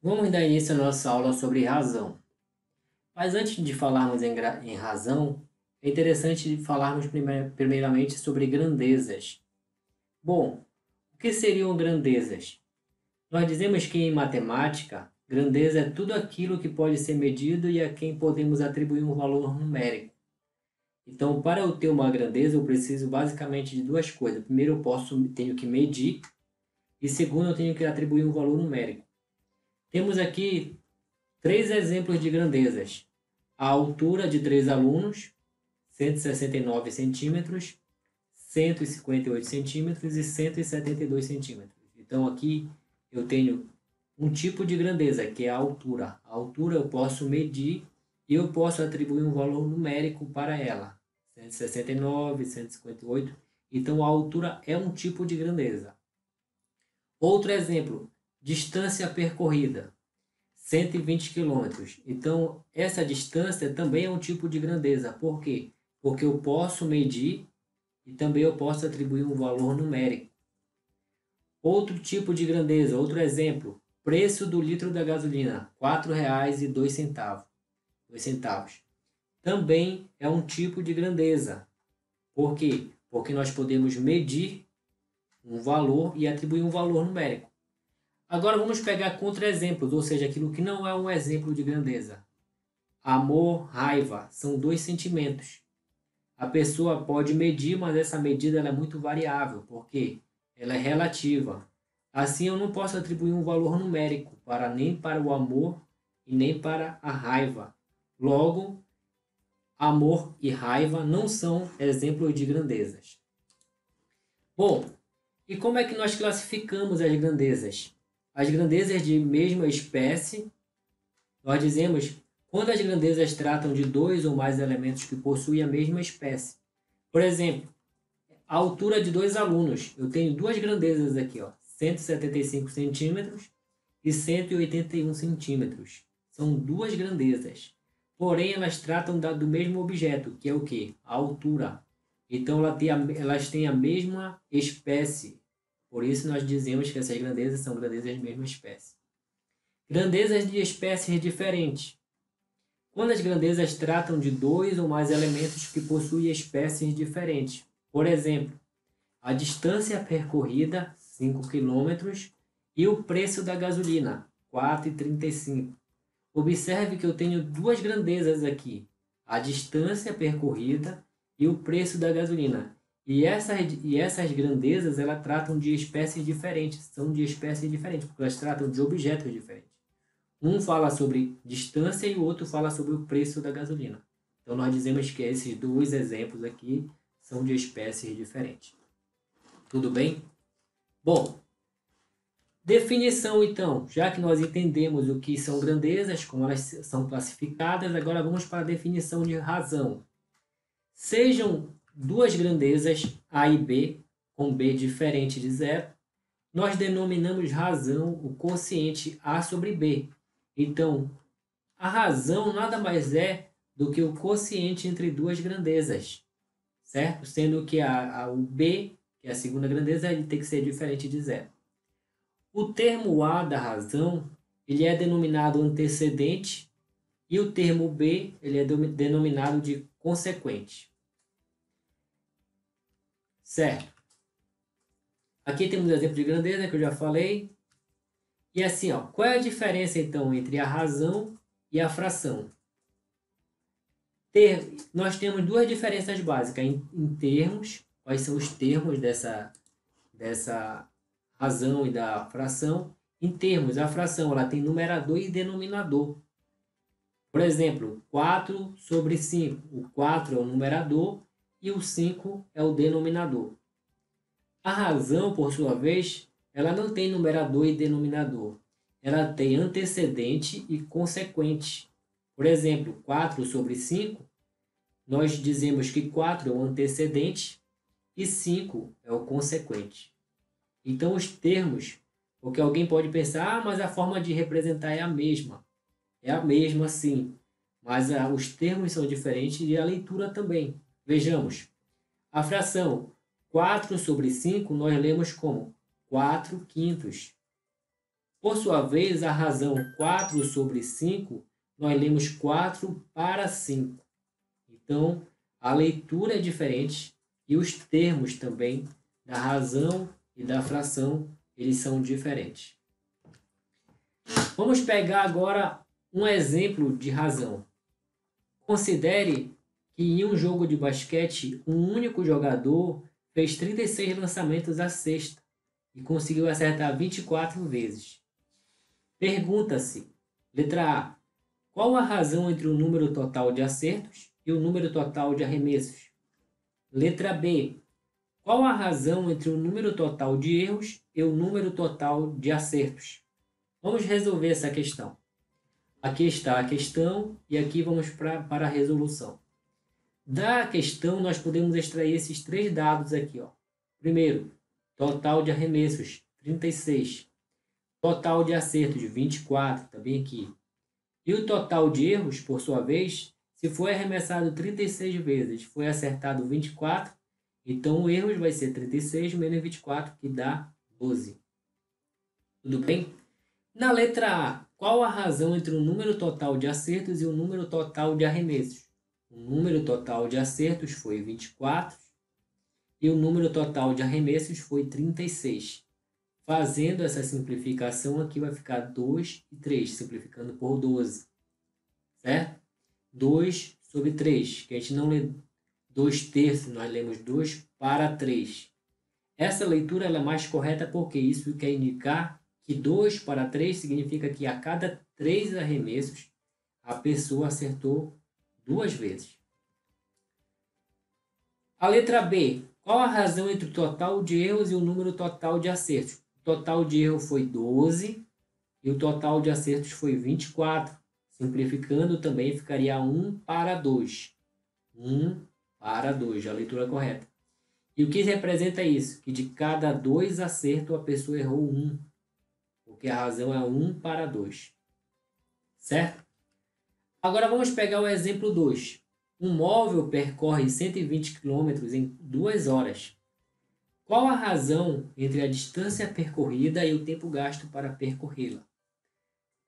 Vamos dar início à nossa aula sobre razão. Mas antes de falarmos em razão, é interessante falarmos primeiramente sobre grandezas. Bom, o que seriam grandezas? Nós dizemos que em matemática, grandeza é tudo aquilo que pode ser medido e a quem podemos atribuir um valor numérico. Então, para eu ter uma grandeza, eu preciso basicamente de duas coisas. Primeiro, tenho que medir e segundo, eu tenho que atribuir um valor numérico. Temos aqui três exemplos de grandezas. A altura de três alunos, 169 centímetros, 158 centímetros e 172 centímetros. Então aqui eu tenho um tipo de grandeza, que é a altura. A altura eu posso medir e eu posso atribuir um valor numérico para ela. 169, 158. Então a altura é um tipo de grandeza. Outro exemplo, distância percorrida. 120 quilômetros. Então, essa distância também é um tipo de grandeza. Por quê? Porque eu posso medir e também eu posso atribuir um valor numérico. Outro tipo de grandeza, outro exemplo, preço do litro da gasolina, R$ 4,02. Também é um tipo de grandeza. Por quê? Porque nós podemos medir um valor e atribuir um valor numérico. Agora vamos pegar contra-exemplos, ou seja, aquilo que não é um exemplo de grandeza. Amor, raiva, são dois sentimentos. A pessoa pode medir, mas essa medida ela é muito variável, porque ela é relativa. Assim, eu não posso atribuir um valor numérico nem para o amor e nem para a raiva. Logo, amor e raiva não são exemplos de grandezas. Bom, e como é que nós classificamos as grandezas? As grandezas de mesma espécie, nós dizemos quando as grandezas tratam de dois ou mais elementos que possuem a mesma espécie. Por exemplo, a altura de dois alunos. Eu tenho duas grandezas aqui, ó, 175 centímetros e 181 centímetros. São duas grandezas. Porém, elas tratam do mesmo objeto, que é o quê? A altura. Então, elas têm a mesma espécie. Por isso, nós dizemos que essas grandezas são grandezas de mesma espécie. Grandezas de espécies diferentes. Quando as grandezas tratam de dois ou mais elementos que possuem espécies diferentes. Por exemplo, a distância percorrida, 5 quilômetros, e o preço da gasolina, 4,35. Observe que eu tenho duas grandezas aqui, a distância percorrida e o preço da gasolina. E essas grandezas, elas tratam de espécies diferentes, são de espécies diferentes, porque elas tratam de objetos diferentes. Um fala sobre distância e o outro fala sobre o preço da gasolina. Então, nós dizemos que esses dois exemplos aqui são de espécies diferentes. Tudo bem? Bom, definição então. Já que nós entendemos o que são grandezas, como elas são classificadas, agora vamos para a definição de razão. Sejam duas grandezas A e B, com B diferente de zero, nós denominamos razão o quociente A sobre B. Então, a razão nada mais é do que o quociente entre duas grandezas, certo? Sendo que o B, que é a segunda grandeza, ele tem que ser diferente de zero. O termo A da razão, ele é denominado antecedente e o termo B, ele é denominado de consequente. Certo? Aqui temos o exemplo de grandeza que eu já falei. E assim, ó, qual é a diferença então entre a razão e a fração? Nós temos duas diferenças básicas em termos. Quais são os termos dessa razão e da fração? Em termos, a fração ela tem numerador e denominador. Por exemplo, 4 sobre 5. O 4 é o numerador e o 5 é o denominador. A razão, por sua vez, ela não tem numerador e denominador. Ela tem antecedente e consequente. Por exemplo, 4 sobre 5, nós dizemos que 4 é o antecedente e 5 é o consequente. Então, os termos, porque alguém pode pensar, mas a forma de representar é a mesma. É a mesma, sim, mas os termos são diferentes e a leitura também. Vejamos, a fração 4 sobre 5 nós lemos como 4 quintos. Por sua vez, a razão 4 sobre 5, nós lemos 4 para 5. Então, a leitura é diferente e os termos também da razão e da fração, eles são diferentes. Vamos pegar agora um exemplo de razão. Considere que em um jogo de basquete, um único jogador fez 36 lançamentos à cesta e conseguiu acertar 24 vezes. Pergunta-se, letra A, qual a razão entre o número total de acertos e o número total de arremessos? Letra B, qual a razão entre o número total de erros e o número total de acertos? Vamos resolver essa questão. Aqui está a questão e aqui vamos para a resolução. Da questão, nós podemos extrair esses três dados aqui. Ó. Primeiro, total de arremessos, 36. Total de acertos, 24, também aqui. E o total de erros, por sua vez, se foi arremessado 36 vezes, foi acertado 24, então o erros vai ser 36 menos 24, que dá 12. Tudo bem? Na letra A, qual a razão entre o número total de acertos e o número total de arremessos? O número total de acertos foi 24 e o número total de arremessos foi 36. Fazendo essa simplificação, aqui vai ficar 2 e 3, simplificando por 12. Certo? 2 sobre 3, que a gente não lê 2 terços, nós lemos 2 para 3. Essa leitura ela é mais correta porque isso quer indicar que 2 para 3 significa que a cada 3 arremessos a pessoa acertou 2 vezes. A letra B. Qual a razão entre o total de erros e o número total de acertos? O total de erro foi 12 e o total de acertos foi 24. Simplificando também ficaria 1 para 2. 1 para 2, a leitura correta. E o que representa isso? Que de cada 2 acertos a pessoa errou 1. Porque a razão é 1 para 2. Certo? Agora vamos pegar o exemplo 2. Um móvel percorre 120 km em 2 horas. Qual a razão entre a distância percorrida e o tempo gasto para percorrê-la?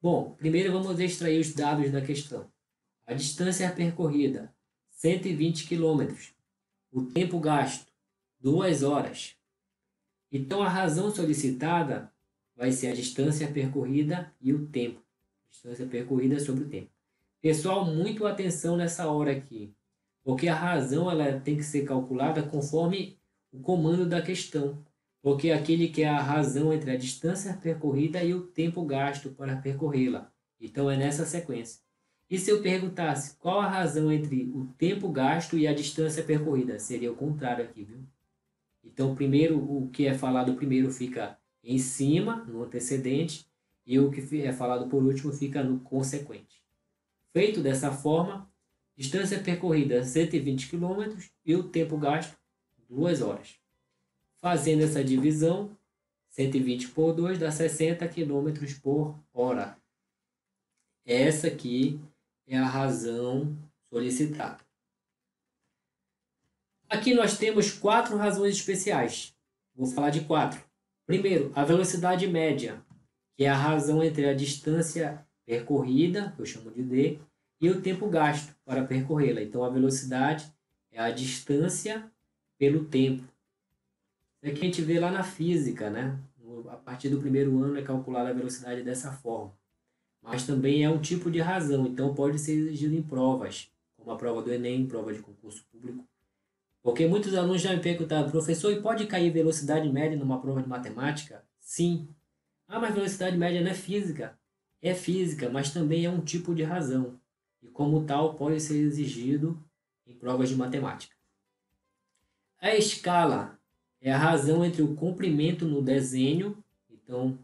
Bom, primeiro vamos extrair os dados da questão. A distância percorrida, 120 km. O tempo gasto, 2 horas. Então, a razão solicitada vai ser a distância percorrida e o tempo. Distância percorrida sobre o tempo. Pessoal, muito atenção nessa hora aqui, porque a razão ela tem que ser calculada conforme o comando da questão, porque aquele que é a razão entre a distância percorrida e o tempo gasto para percorrê-la. Então, é nessa sequência. E se eu perguntasse qual a razão entre o tempo gasto e a distância percorrida? Seria o contrário aqui, viu? Então, primeiro, o que é falado primeiro fica em cima, no antecedente, e o que é falado por último fica no consequente. Feito dessa forma, distância percorrida 120 km e o tempo gasto 2 horas. Fazendo essa divisão, 120 por 2 dá 60 km por hora. Essa aqui é a razão solicitada. Aqui nós temos 4 razões especiais. Vou falar de 4. Primeiro, a velocidade média, que é a razão entre a distância percorrida, que eu chamo de D, e o tempo gasto para percorrê-la. Então, a velocidade é a distância pelo tempo. Isso aqui a gente vê lá na física, né? A partir do primeiro ano é calculada a velocidade dessa forma. Mas também é um tipo de razão, então pode ser exigido em provas, como a prova do Enem, prova de concurso público. Porque muitos alunos já me perguntaram, professor, e pode cair velocidade média numa prova de matemática? Sim. Ah, mas velocidade média não é física. É física, mas também é um tipo de razão. E como tal, pode ser exigido em provas de matemática. A escala é a razão entre o comprimento no desenho, então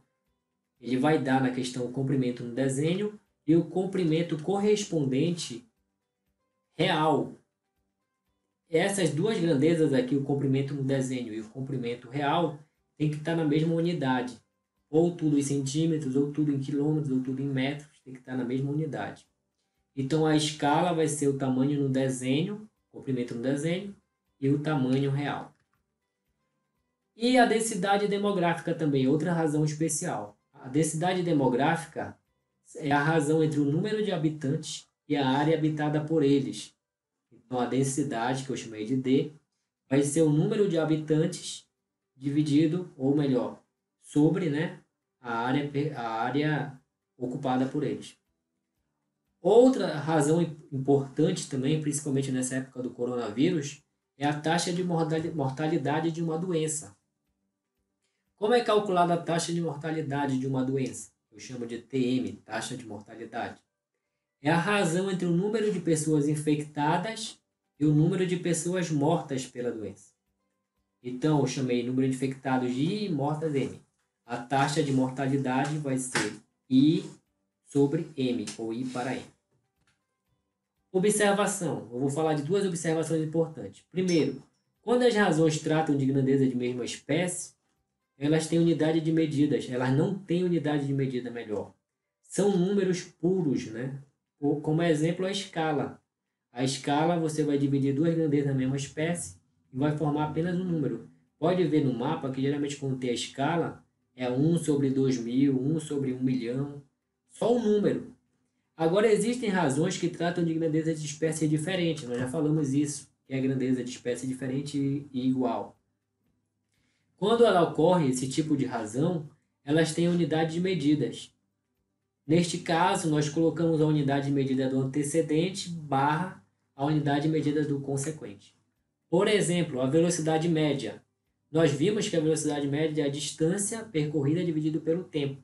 ele vai dar na questão o comprimento no desenho e o comprimento correspondente real. Essas duas grandezas aqui, o comprimento no desenho e o comprimento real, tem que estar na mesma unidade. Ou tudo em centímetros, ou tudo em quilômetros, ou tudo em metros, tem que estar na mesma unidade. Então, a escala vai ser o tamanho no desenho, comprimento no desenho, e o tamanho real. E a densidade demográfica também, outra razão especial. A densidade demográfica é a razão entre o número de habitantes e a área habitada por eles. Então, a densidade, que eu chamei de D, vai ser o número de habitantes dividido, ou melhor, sobre, né, a área ocupada por eles. Outra razão importante também, principalmente nessa época do coronavírus, é a taxa de mortalidade de uma doença. Como é calculada a taxa de mortalidade de uma doença? Eu chamo de TM, taxa de mortalidade. É a razão entre o número de pessoas infectadas e o número de pessoas mortas pela doença. Então, eu chamei número de infectados de I e mortas M. A taxa de mortalidade vai ser I sobre M, ou I para M. Observação. Eu vou falar de duas observações importantes. Primeiro, quando as razões tratam de grandeza de mesma espécie, elas têm unidade de medidas, elas não têm unidade de medida melhor. São números puros, né? Como exemplo, a escala. A escala, você vai dividir duas grandezas da mesma espécie e vai formar apenas um número. Pode ver no mapa que geralmente quando tem a escala, é 1 sobre 2.000, 1 sobre 1 milhão, só um número. Agora, existem razões que tratam de grandeza de espécie diferente, nós já falamos isso, que é a grandeza de espécie diferente e igual. Quando ela ocorre, esse tipo de razão, elas têm unidade de medidas. Neste caso, nós colocamos a unidade de medida do antecedente barra a unidade de medida do consequente. Por exemplo, a velocidade média. Nós vimos que a velocidade média é a distância percorrida dividido pelo tempo.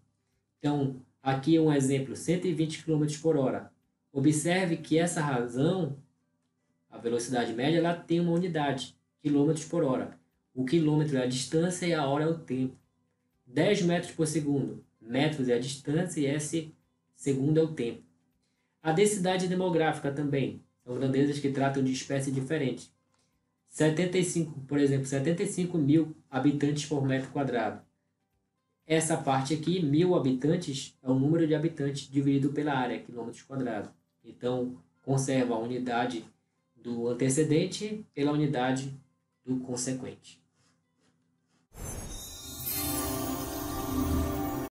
Então, aqui um exemplo, 120 km por hora. Observe que essa razão, a velocidade média, ela tem uma unidade, km por hora. O quilômetro é a distância e a hora é o tempo. 10 metros por segundo. Metros é a distância e S segundo é o tempo. A densidade demográfica também. São grandezas que tratam de espécies diferentes. 75, por exemplo, 75 mil habitantes por metro quadrado. Essa parte aqui, 1.000 habitantes, é o número de habitantes dividido pela área, quilômetros quadrados. Então, conserva a unidade do antecedente pela unidade do consequente.